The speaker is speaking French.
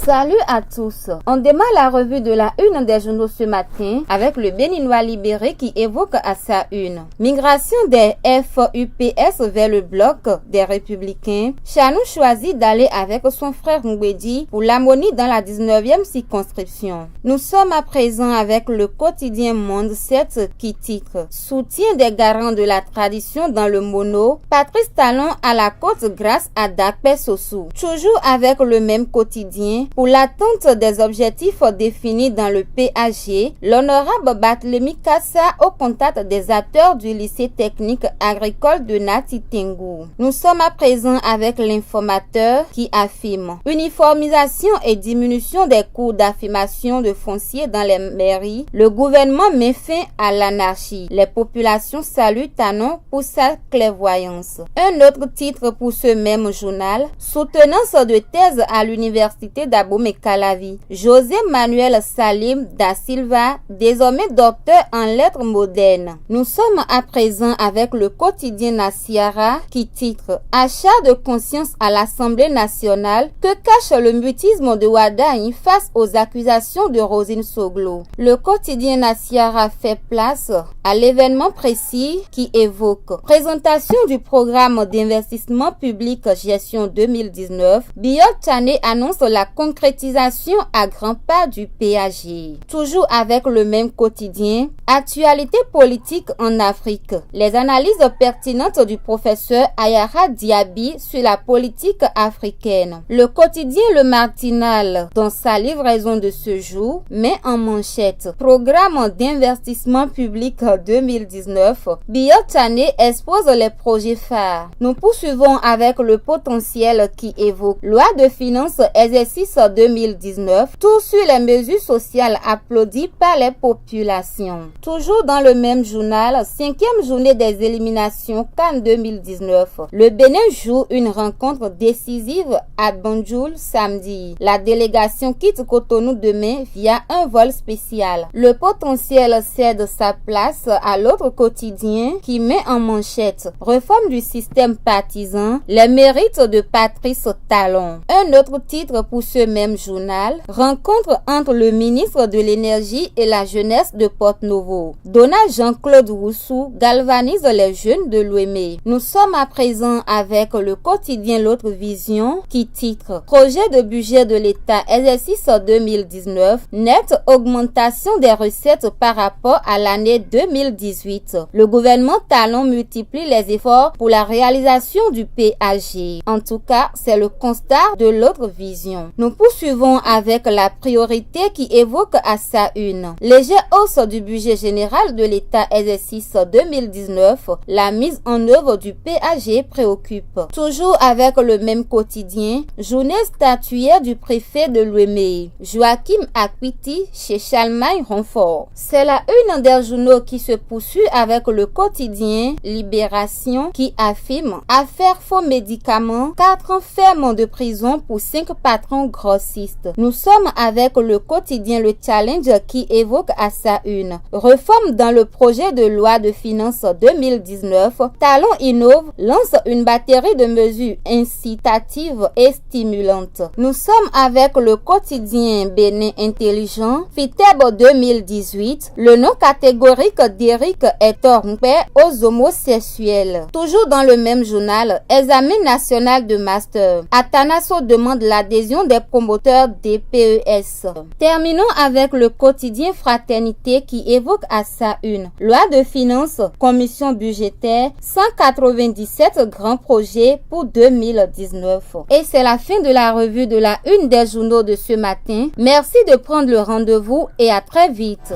Salut à tous. On démarre la revue de la une des journaux ce matin avec le Béninois libéré qui évoque à sa une migration des FUPS vers le bloc des Républicains. Chanou choisit d'aller avec son frère Ngwedi pour l'harmonie dans la 19e circonscription. Nous sommes à présent avec le quotidien Monde 7 qui titre Soutien des garants de la tradition dans le mono. Patrice Talon à la côte grâce à Dakpe Sossou. Toujours avec le même quotidien. Pour l'atteinte des objectifs définis dans le PAG, l'honorable Barthélemy Kassa au contact des acteurs du lycée technique agricole de Nati Tengu. Nous sommes à présent avec l'informateur qui affirme uniformisation et diminution des coûts d'affirmation de foncier dans les mairies. Le gouvernement met fin à l'anarchie. Les populations saluent Talon pour sa clairvoyance. Un autre titre pour ce même journal, soutenance de thèse à l'université d'Abomey-Calavi. José Manuel Salim da Silva, désormais docteur en lettres modernes. Nous sommes à présent avec le quotidien Nasiara qui titre Achat de conscience à l'Assemblée nationale, que cache le mutisme de Wadaï face aux accusations de Rosine Soglo. Le quotidien Nasiara fait place à l'événement précis qui évoque présentation du programme d'investissement public gestion 2019. Biot Tchané annonce la concrétisation à grands pas du PAG. Toujours avec le même quotidien, actualité politique en Afrique. Les analyses pertinentes du professeur Ayara Diaby sur la politique africaine. Le quotidien Le Martinal, dans sa livraison de ce jour, met en manchette programme d'investissement public 2019. Biot Tchané expose les projets phares. Nous poursuivons avec le potentiel qui évoque loi de finances exercice 2019, tout sur les mesures sociales applaudies par les populations. Toujours dans le même journal, 5e journée des éliminations CAN 2019. Le Bénin joue une rencontre décisive à Banjul samedi. La délégation quitte Cotonou demain via un vol spécial. Le potentiel cède sa place à l'autre quotidien qui met en manchette réforme du système partisan, les mérites de Patrice Talon. Un autre titre pour ce même journal, rencontre entre le ministre de l'énergie et la jeunesse de Porte-Novo. Dona Jean-Claude Roussou galvanise les jeunes de l'Ouémé. Nous sommes à présent avec le quotidien L'autre vision qui titre projet de budget de l'État exercice 2019, nette augmentation des recettes par rapport à l'année 2018. Le gouvernement Talon multiplie les efforts pour la réalisation du PAG. En tout cas, c'est le constat de L'autre vision. Nous poursuivons avec la priorité qui évoque à sa une. Légère hausse du budget général de l'État exercice 2019, la mise en œuvre du PAG préoccupe. Toujours avec le même quotidien, journée statuaire du préfet de l'Ouémé, Joachim Akwiti chez Chalmagne Renfort. C'est la une des journaux qui se poursuit avec le quotidien Libération qui affirme affaire faux médicaments, 4 ans ferme de prison pour 5 patrons grossistes. Nous sommes avec le quotidien Le Challenge qui évoque à sa une réforme dans le projet de loi de finances 2019. Talon innove, lance une batterie de mesures incitatives et stimulantes. Nous sommes avec le quotidien Bénin Intelligent, FITEB 2018. Le nom catégorique d'Éric est trompé aux homosexuels. Toujours dans le même journal, examen national de master. Atanasso demande l'adhésion des promoteurs des PES. Terminons avec le quotidien Fraternité qui évoque à sa une loi de finances, commission budgétaire, 197 grands projets pour 2019. Et c'est la fin de la revue de la une des journaux de ce matin. Merci de prendre le rendez-vous et à très vite.